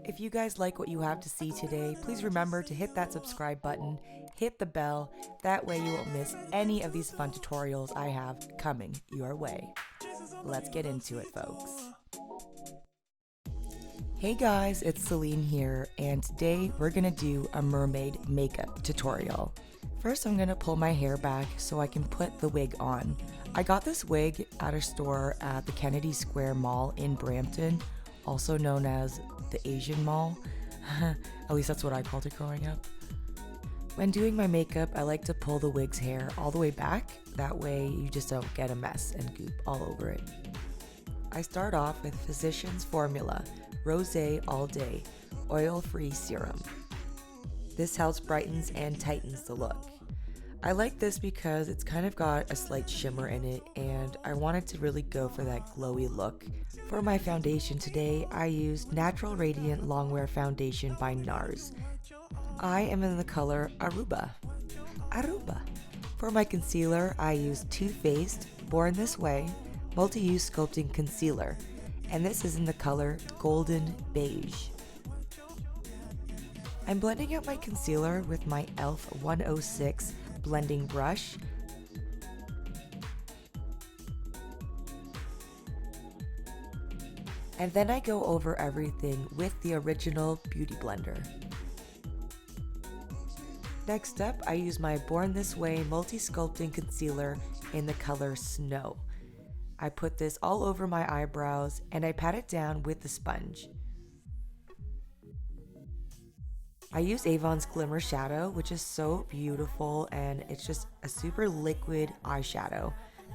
If you guys like what you have to see today, please remember to hit that subscribe button, hit the bell, that way you won't miss any of these fun tutorials I have coming your way. Let's get into it, folks. Hey guys, it's Celine here, and today we're gonna do a mermaid makeup tutorial. First, I'm gonna pull my hair back so I can put the wig on. I got this wig at a store at the Kennedy Square Mall in Brampton, also known as the Asian Mall. At least that's what I called it growing up. When doing my makeup, I like to pull the wig's hair all the way back. That way you just don't get a mess and goop all over it. I start off with Physicians Formula Rosé All Day Oil-Free Serum. This helps brightens and tightens the look. I like this because it's kind of got a slight shimmer in it, and I wanted to really go for that glowy look. For my foundation today, I used Natural Radiant Longwear Foundation by NARS. I am in the color Aruba. For my concealer, I used Too Faced Born This Way Multi-Use Sculpting Concealer, and this is in the color Golden Beige. I'm blending out my concealer with my e.l.f. 106 blending brush. And then I go over everything with the original Beauty Blender. Next up, I use my Born This Way Multi-Sculpting Concealer in the color Snow. I put this all over my eyebrows and I pat it down with the sponge. I use Avon's Glimmer Shadow, which is so beautiful, and it's just a super liquid eyeshadow.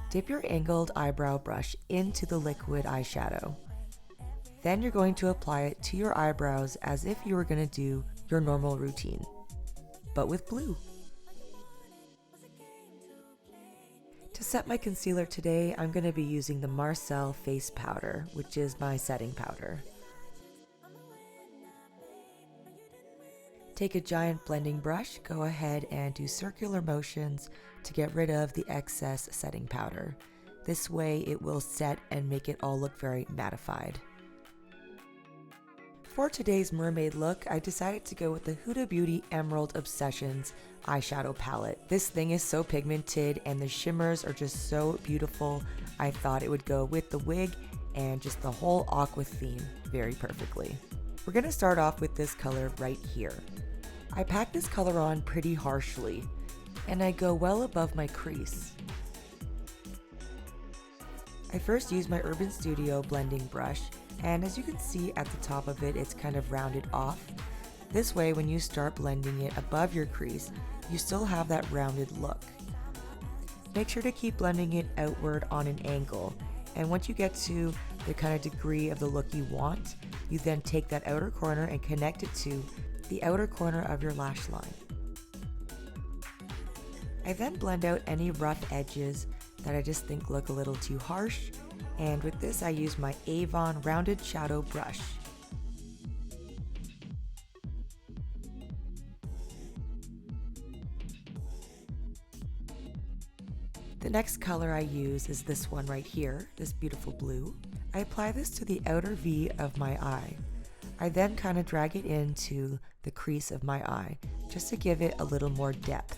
Dip your angled eyebrow brush into the liquid eyeshadow. Then you're going to apply it to your eyebrows as if you were going to do your normal routine, but with blue. To set my concealer today, I'm going to be using the Marcel Face Powder, which is my setting powder. Take a giant blending brush, go ahead and do circular motions to get rid of the excess setting powder. This way it will set and make it all look very mattified. For today's mermaid look, I decided to go with the Huda Beauty Emerald Obsessions eyeshadow palette. This thing is so pigmented and the shimmers are just so beautiful. I thought it would go with the wig and just the whole aqua theme very perfectly. We're going to start off with this color right here. I pack this color on pretty harshly, and I go well above my crease. I first use my Urban Studio blending brush, and as you can see at the top of it, it's kind of rounded off. This way, when you start blending it above your crease, you still have that rounded look. Make sure to keep blending it outward on an angle, and once you get to the kind of degree of the look you want, you then take that outer corner and connect it to the outer corner of your lash line. I then blend out any rough edges that I just think look a little too harsh, and with this I use my Avon Rounded Shadow Brush. The next color I use is this one right here, this beautiful blue. I apply this to the outer V of my eye. I then kind of drag it into the crease of my eye, just to give it a little more depth.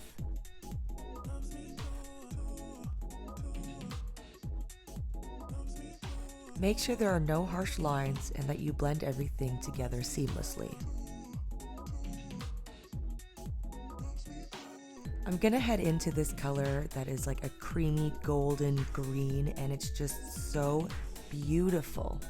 Make sure there are no harsh lines and that you blend everything together seamlessly. I'm gonna head into this color that is like a creamy golden green, and it's just so beautiful.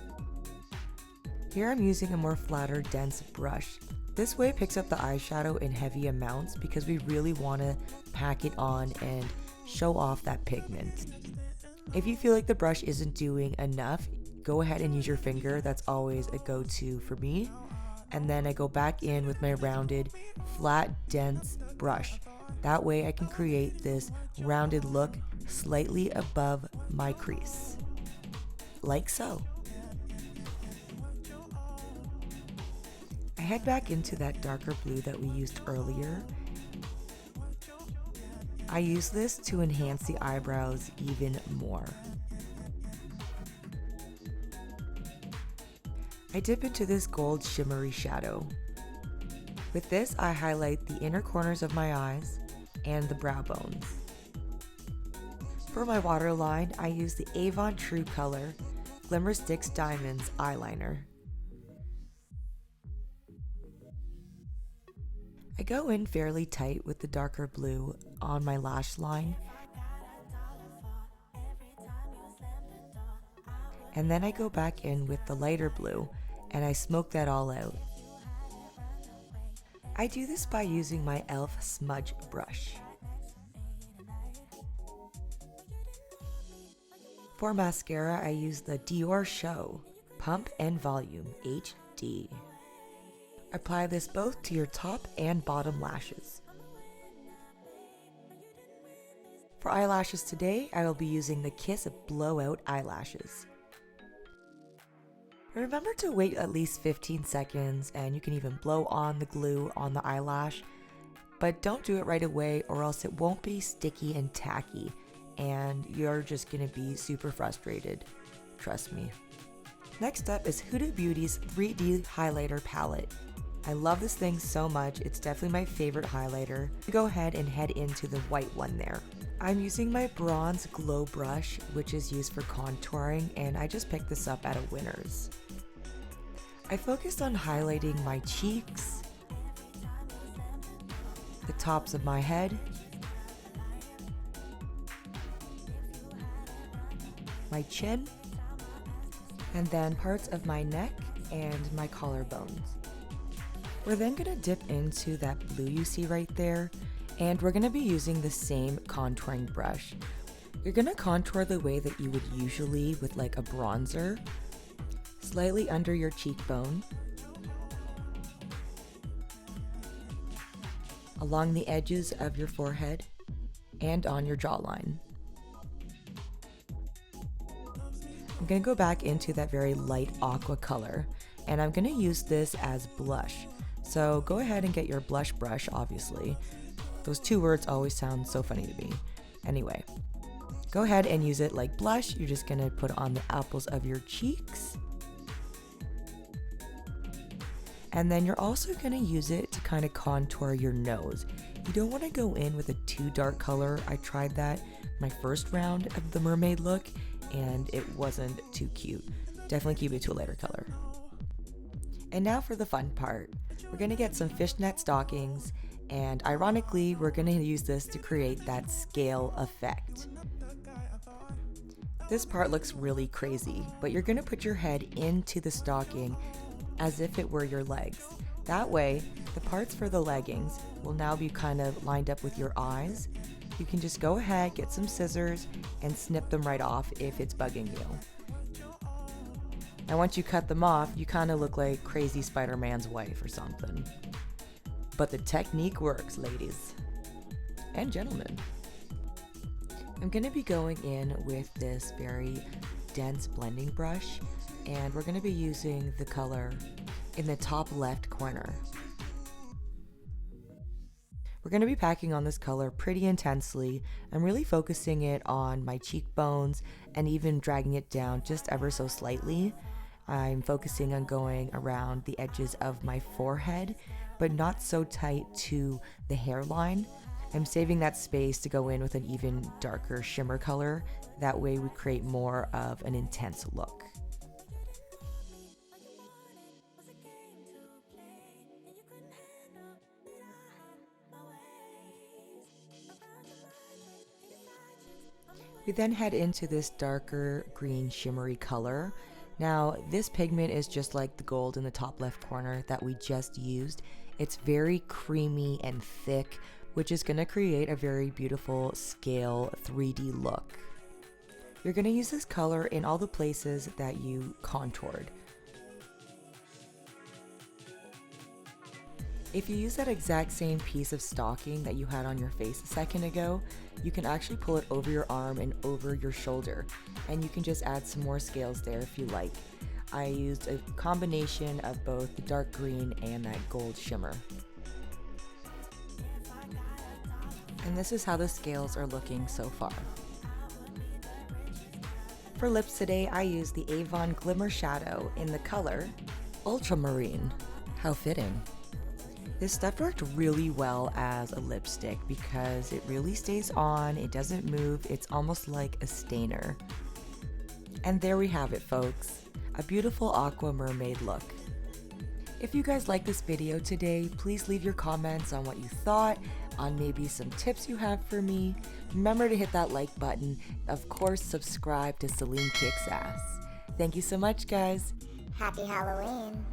Here I'm using a more flatter, dense brush. This way it picks up the eyeshadow in heavy amounts because we really want to pack it on and show off that pigment. If you feel like the brush isn't doing enough, go ahead and use your finger. That's always a go-to for me. And then I go back in with my rounded, flat, dense brush. That way I can create this rounded look slightly above my crease, like so. I head back into that darker blue that we used earlier. I use this to enhance the eyebrows even more. I dip into this gold shimmery shadow. With this, I highlight the inner corners of my eyes and the brow bones. For my waterline, I use the Avon True Color Glimmer Sticks Diamonds eyeliner. I go in fairly tight with the darker blue on my lash line, and then I go back in with the lighter blue and I smoke that all out. I do this by using my e.l.f. smudge brush. For mascara, I use the Dior Show Pump and Volume HD. Apply this both to your top and bottom lashes. For eyelashes today, I will be using the Kiss Blowout eyelashes. Remember to wait at least 15 seconds, and you can even blow on the glue on the eyelash, but don't do it right away or else it won't be sticky and tacky and you're just gonna be super frustrated. Trust me. Next up is Huda Beauty's 3D highlighter palette. I love this thing so much, it's definitely my favorite highlighter. Go ahead and head into the white one there. I'm using my bronze glow brush, which is used for contouring, and I just picked this up at a Winners. I focused on highlighting my cheeks, the tops of my head, my chin, and then parts of my neck and my collarbones. We're then going to dip into that blue you see right there, and we're going to be using the same contouring brush. You're going to contour the way that you would usually with like a bronzer, slightly under your cheekbone, along the edges of your forehead, and on your jawline. I'm going to go back into that very light aqua color, and I'm going to use this as blush. So go ahead and get your blush brush, obviously. Those two words always sound so funny to me. Anyway, go ahead and use it like blush. You're just going to put on the apples of your cheeks. And then you're also going to use it to kind of contour your nose. You don't want to go in with a too dark color. I tried that my first round of the mermaid look, and it wasn't too cute. Definitely keep it to a lighter color. And now for the fun part. We're gonna get some fishnet stockings, and ironically, we're gonna use this to create that scale effect. This part looks really crazy, but you're gonna put your head into the stocking as if it were your legs. That way, the parts for the leggings will now be kind of lined up with your eyes. You can just go ahead, get some scissors, and snip them right off if it's bugging you. And once you cut them off, you kind of look like crazy Spider-Man's wife or something. But the technique works, ladies and gentlemen. I'm going to be going in with this very dense blending brush, and we're going to be using the color in the top left corner. We're going to be packing on this color pretty intensely. I'm really focusing it on my cheekbones and even dragging it down just ever so slightly. I'm focusing on going around the edges of my forehead, but not so tight to the hairline. I'm saving that space to go in with an even darker shimmer color. That way we create more of an intense look. We then head into this darker green shimmery color. Now, this pigment is just like the gold in the top left corner that we just used. It's very creamy and thick, which is going to create a very beautiful scale 3D look. You're going to use this color in all the places that you contoured. If you use that exact same piece of stocking that you had on your face a second ago, you can actually pull it over your arm and over your shoulder, and you can just add some more scales there if you like. I used a combination of both the dark green and that gold shimmer. And this is how the scales are looking so far. For lips today, I used the Avon Glimmer Shadow in the color Ultramarine. How fitting. This stuff worked really well as a lipstick because it really stays on, it doesn't move, it's almost like a stainer. And there we have it, folks. A beautiful aqua mermaid look. If you guys like this video today, please leave your comments on what you thought, on maybe some tips you have for me. Remember to hit that like button. Of course, subscribe to Celine Kicks Ass. Thank you so much, guys. Happy Halloween.